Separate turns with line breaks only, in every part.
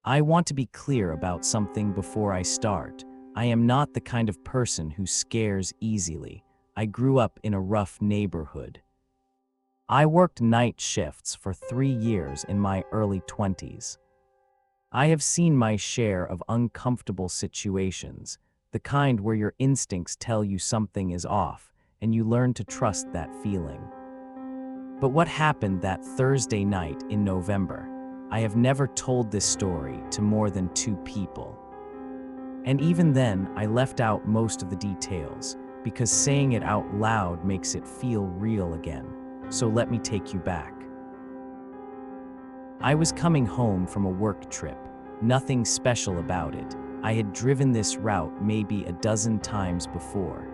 I want to be clear about something before I start. I am not the kind of person who scares easily. I grew up in a rough neighborhood. I worked night shifts for 3 years in my early 20s. I have seen my share of uncomfortable situations, the kind where your instincts tell you something is off, and you learn to trust that feeling. But what happened that Thursday night in November? I have never told this story to more than 2 people. And even then, I left out most of the details, because saying it out loud makes it feel real again. So let me take you back. I was coming home from a work trip. Nothing special about it. I had driven this route maybe a dozen times before.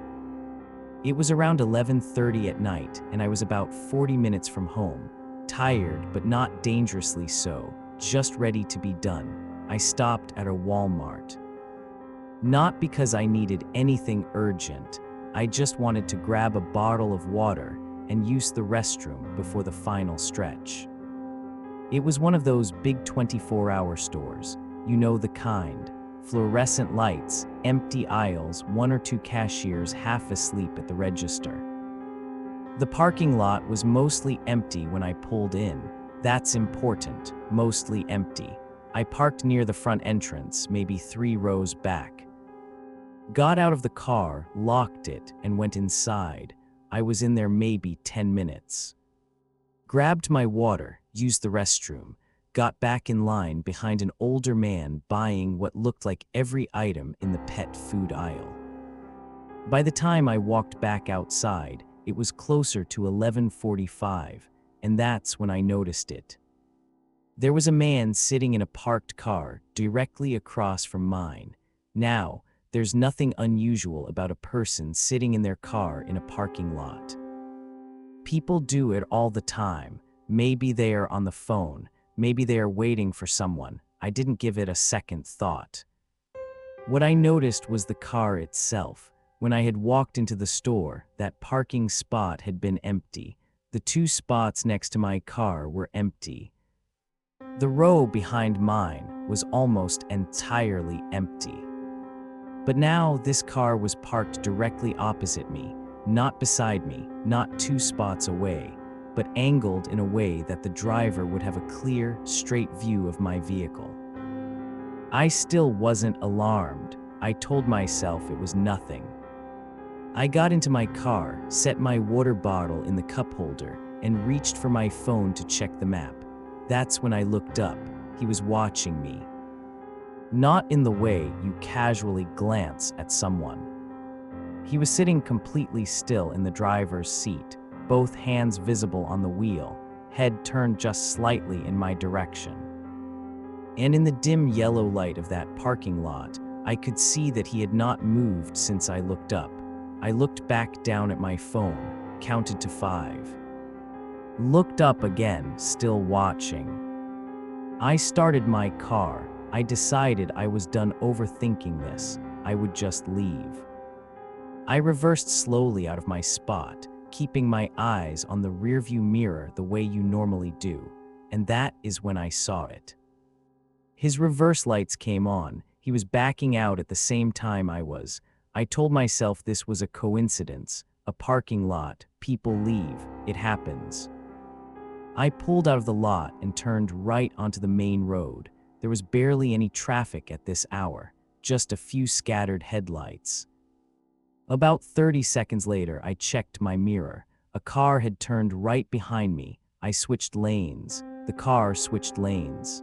It was around 11:30 at night, and I was about 40 minutes from home. Tired, but not dangerously so, just ready to be done. I stopped at a Walmart. Not because I needed anything urgent. I just wanted to grab a bottle of water and use the restroom before the final stretch. It was one of those big 24-hour stores. You know the kind. Fluorescent lights, empty aisles, 1 or 2 cashiers half asleep at the register. The parking lot was mostly empty when I pulled in. That's important, mostly empty. I parked near the front entrance, maybe 3 rows back. Got out of the car, locked it, and went inside. I was in there maybe 10 minutes. Grabbed my water, used the restroom, got back in line behind an older man buying what looked like every item in the pet food aisle. By the time I walked back outside, it was closer to 11:45, and that's when I noticed it. There was a man sitting in a parked car directly across from mine. Now, there's nothing unusual about a person sitting in their car in a parking lot. People do it all the time. Maybe they are on the phone. Maybe they are waiting for someone. I didn't give it a second thought. What I noticed was the car itself. When I had walked into the store, that parking spot had been empty. The 2 spots next to my car were empty. The row behind mine was almost entirely empty. But now this car was parked directly opposite me, not beside me, not 2 spots away, but angled in a way that the driver would have a clear, straight view of my vehicle. I still wasn't alarmed. I told myself it was nothing. I got into my car, set my water bottle in the cup holder, and reached for my phone to check the map. That's when I looked up. He was watching me. Not in the way you casually glance at someone. He was sitting completely still in the driver's seat, both hands visible on the wheel, head turned just slightly in my direction. And in the dim yellow light of that parking lot, I could see that he had not moved since I looked up. I looked back down at my phone, counted to 5. Looked up again, still watching. I started my car. I decided I was done overthinking this. I would just leave. I reversed slowly out of my spot, keeping my eyes on the rearview mirror the way you normally do, and that is when I saw it. His reverse lights came on. He was backing out at the same time I was. I told myself this was a coincidence, a parking lot, people leave, it happens. I pulled out of the lot and turned right onto the main road. There was barely any traffic at this hour, just a few scattered headlights. About 30 seconds later, I checked my mirror. A car had turned right behind me. I switched lanes. The car switched lanes.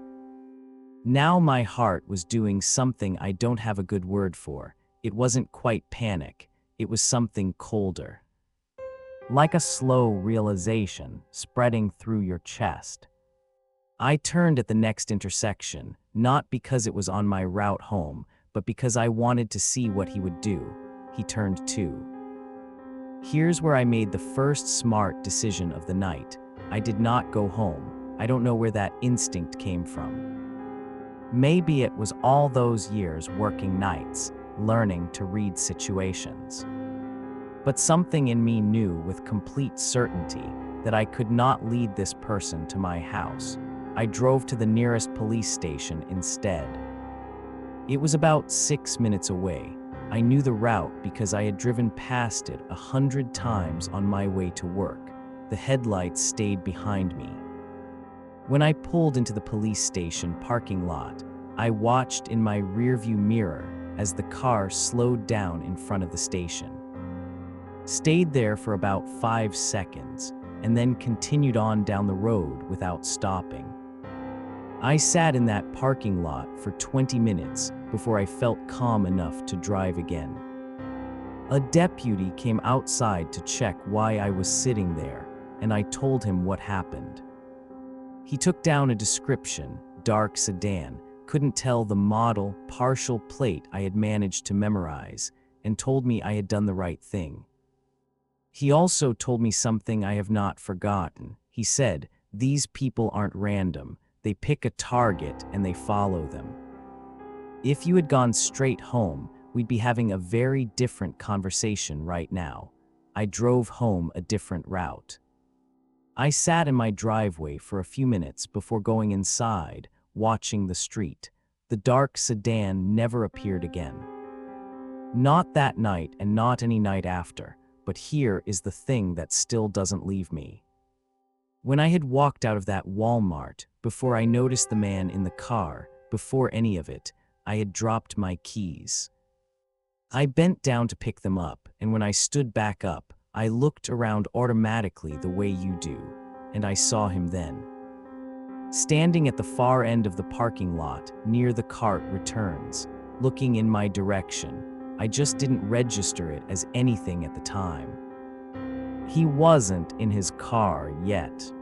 Now my heart was doing something I don't have a good word for. It wasn't quite panic. It was something colder. Like a slow realization spreading through your chest. I turned at the next intersection, not because it was on my route home, but because I wanted to see what he would do. He turned too. Here's where I made the first smart decision of the night. I did not go home. I don't know where that instinct came from. Maybe it was all those years working nights, learning to read situations. But something in me knew with complete certainty that I could not lead this person to my house. I drove to the nearest police station instead. It was about 6 minutes away. I knew the route because I had driven past it 100 times on my way to work. The headlights stayed behind me. When I pulled into the police station parking lot, I watched in my rearview mirror as the car slowed down in front of the station. Stayed there for about 5 seconds, and then continued on down the road without stopping. I sat in that parking lot for 20 minutes before I felt calm enough to drive again. A deputy came outside to check why I was sitting there, and I told him what happened. He took down a description, dark sedan, couldn't tell the model, partial plate I had managed to memorize, and told me I had done the right thing. He also told me something I have not forgotten. He said, "These people aren't random. They pick a target and they follow them." If you had gone straight home, we'd be having a very different conversation right now. I drove home a different route. I sat in my driveway for a few minutes before going inside, watching the street. The dark sedan never appeared again. Not that night and not any night after, but here is the thing that still doesn't leave me. When I had walked out of that Walmart, before I noticed the man in the car, before any of it, I had dropped my keys. I bent down to pick them up, and when I stood back up, I looked around automatically the way you do, and I saw him then. Standing at the far end of the parking lot, near the cart returns, looking in my direction. I just didn't register it as anything at the time. He wasn't in his car yet,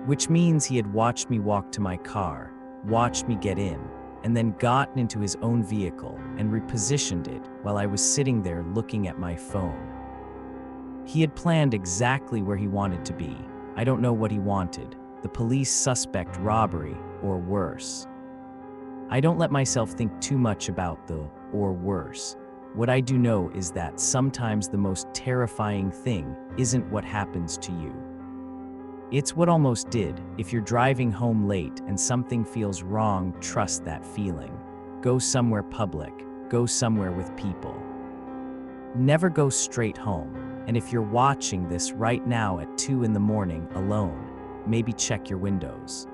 which means he had watched me walk to my car, watched me get in, and then gotten into his own vehicle and repositioned it while I was sitting there looking at my phone. He had planned exactly where he wanted to be. I don't know what he wanted. The police suspect robbery or worse. I don't let myself think too much about the or worse. What I do know is that sometimes the most terrifying thing isn't what happens to you. It's what almost did. If you're driving home late and something feels wrong, trust that feeling. Go somewhere public. Go somewhere with people. Never go straight home. And if you're watching this right now at 2 in the morning alone, maybe check your windows.